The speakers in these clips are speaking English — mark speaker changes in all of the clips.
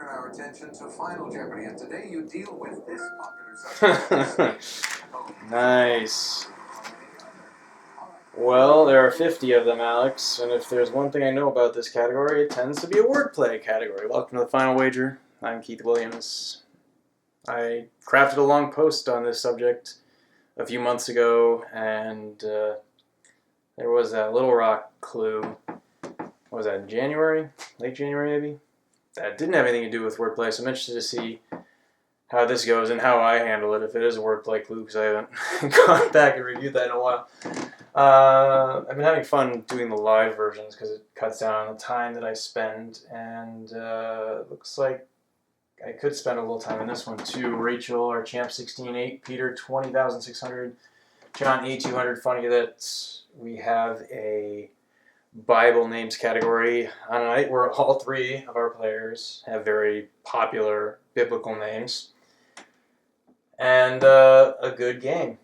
Speaker 1: turn our attention to Final Jeopardy, and today you deal with this popular subject.
Speaker 2: Nice. Well, there are 50 of them, Alex, and if there's one thing I know about this category, it tends to be a wordplay category. Welcome to the Final Wager. I'm Keith Williams. I crafted a long post on this subject a few months ago, and there was that Little Rock clue. What was that, in January? Late January, maybe? That didn't have anything to do with wordplay, so I'm interested to see how this goes and how I handle it, if it is a wordplay clue, because I haven't gone back and reviewed that in a while. I've been having fun doing the live versions because it cuts down on the time that I spend, and looks like I could spend a little time in this one too. Rachel, our champ, 16-8. Peter, 20,600. John, 8,200. Funny that we have a Bible names category on a night where all three of our players have very popular biblical names. And a good game.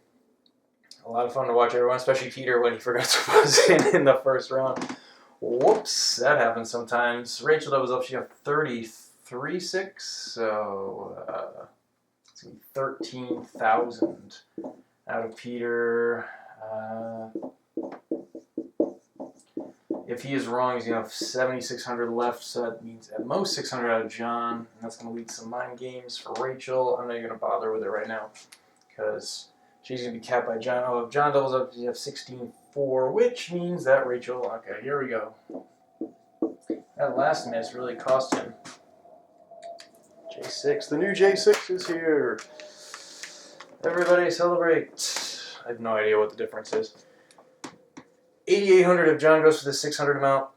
Speaker 2: A lot of fun to watch everyone, especially Peter when he forgot to buzz in the first round. Whoops, that happens sometimes. Rachel doubles up, she got 33.6, so it's going to be 13,000 out of Peter. If he is wrong, he's going to have 7,600 left, so that means at most 600 out of John, and that's going to lead some mind games for Rachel. I'm not even going to bother with it right now, because she's going to be capped by John. Oh, if John doubles up, you have 16.4, which means that Rachel... Okay, here we go. That last miss really cost him. J6. The new J6 is here. Everybody celebrate. I have no idea what the difference is. 8,800 if John goes for the 600 amount.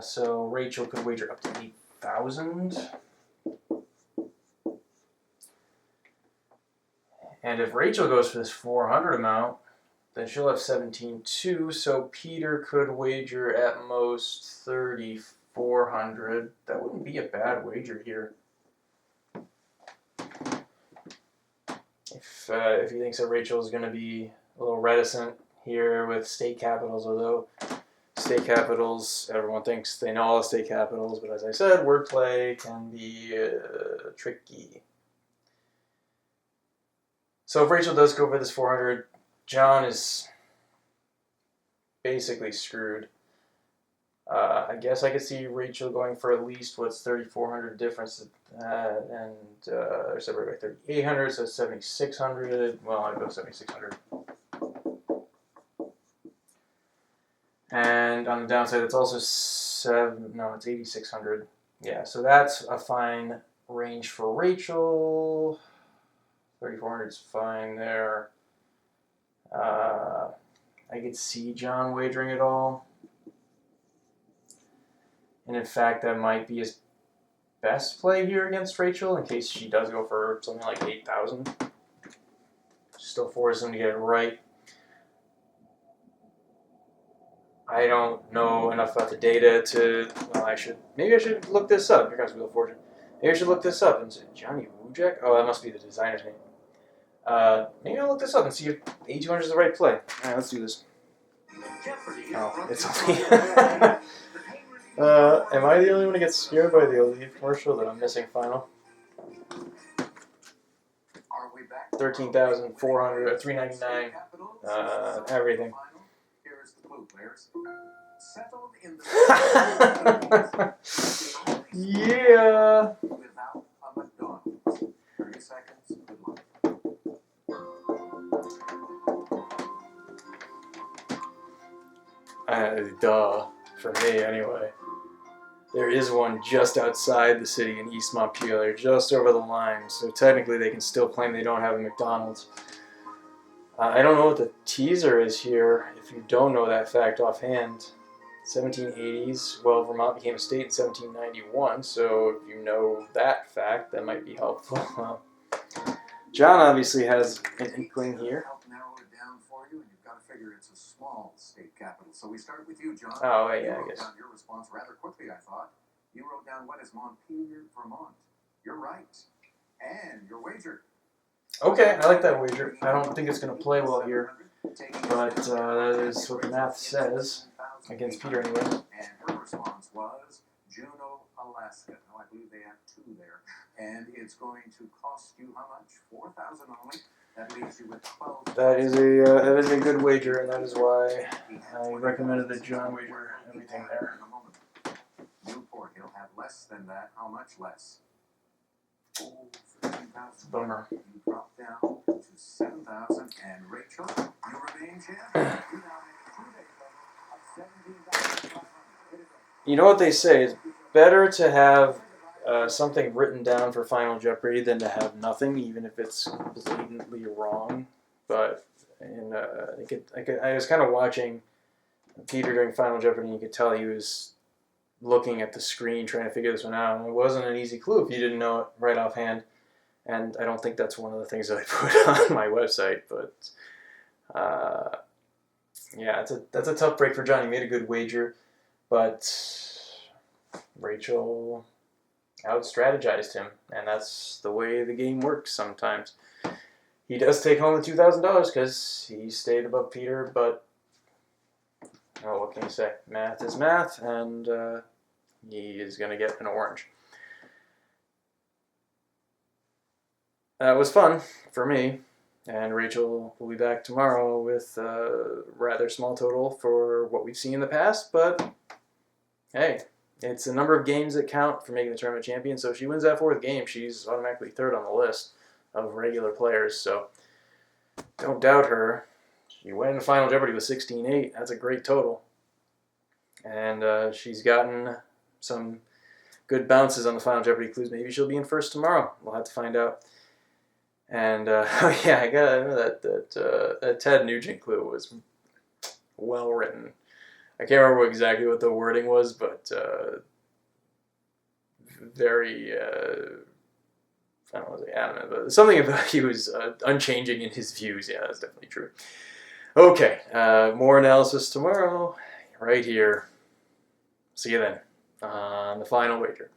Speaker 2: So Rachel could wager up to 8,000. And if Rachel goes for this 400 amount, then she'll have 17.2. So Peter could wager at most 3,400. That wouldn't be a bad wager here. If he thinks that Rachel is going to be a little reticent here with state capitals, although state capitals, everyone thinks they know all the state capitals, but as I said, wordplay can be tricky. So if Rachel does go for this 400, John is basically screwed. I guess I could see Rachel going for at least what's 3,400 difference, and they're separated by 3,800, so 7,600. Well, I'd go 7,600. And on the downside, it's also it's 8,600. Yeah, so that's a fine range for Rachel. 3,400 is fine there. I could see John wagering it all. And in fact, that might be his best play here against Rachel, in case she does go for something like 8,000. Still force him to get it right. I don't know enough about the data to, well, maybe I should look this up. Here comes Wheel of Fortune. Maybe I should look this up and say, Johnny Wujek? Oh, that must be the designer's name. Maybe I'll look this up and see if 8,200 is the right play. Alright, let's do this. Oh, it's only... am I the only one who gets scared by the Olive commercial that I'm missing final? 13,400, 399, everything. Yeah. Duh. For me, anyway. There is one just outside the city in East Montpelier, just over the line, so technically they can still claim they don't have a McDonald's. I don't know what the teaser is here, if you don't know that fact offhand. 1780s, well, Vermont became a state in 1791, so if you know that fact, that might be helpful. John obviously has an inkling here.
Speaker 1: It's a small state capital. So we start with you, John.
Speaker 2: Oh, yeah, I guess.
Speaker 1: Down your response rather quickly, I thought. You wrote down what is Montpelier, Vermont. You're right. And your wager.
Speaker 2: Okay, I like that wager. I don't think it's going to play well here, but that is what the math says, against Peter anyway.
Speaker 1: And her response was Juno 11. basket. Oh, I believe they have 2 there. And it's going to cost you how much? 4,000 only. That leaves you with 12.
Speaker 2: That is a good wager, and that is why I recommended that John wager everything there.
Speaker 1: Newport, he'll have less than that. How much less? Oh, 13,000.
Speaker 2: Bummer.
Speaker 1: You drop down to 7,000. And Rachel, you remain champion. You now have a 2-day level of 17,500.
Speaker 2: You know what they say, it's better to have something written down for Final Jeopardy than to have nothing, even if it's blatantly wrong. But I was kind of watching Peter during Final Jeopardy, and you could tell he was looking at the screen trying to figure this one out. And it wasn't an easy clue if you didn't know it right offhand. And I don't think that's one of the things that I put on my website. But yeah, that's a tough break for John. He made a good wager, but Rachel out-strategized him, and that's the way the game works sometimes. He does take home the $2,000 because he stayed above Peter, but oh, what can you say? Math is math, and he is going to get an orange. That was fun for me, and Rachel will be back tomorrow with a rather small total for what we've seen in the past, but hey, it's a number of games that count for making the tournament champion, so if she wins that 4th game, she's automatically 3rd on the list of regular players, so don't doubt her. She went into Final Jeopardy with 16-8. That's a great total. And she's gotten some good bounces on the Final Jeopardy clues. Maybe she'll be in first tomorrow. We'll have to find out. And, oh yeah, I gotta admit that Ted Nugent clue was well written. I can't remember exactly what the wording was, but very, I don't want to say adamant, but something about he was unchanging in his views. Yeah, that's definitely true. Okay, more analysis tomorrow, right here. See you then on the Final Wager.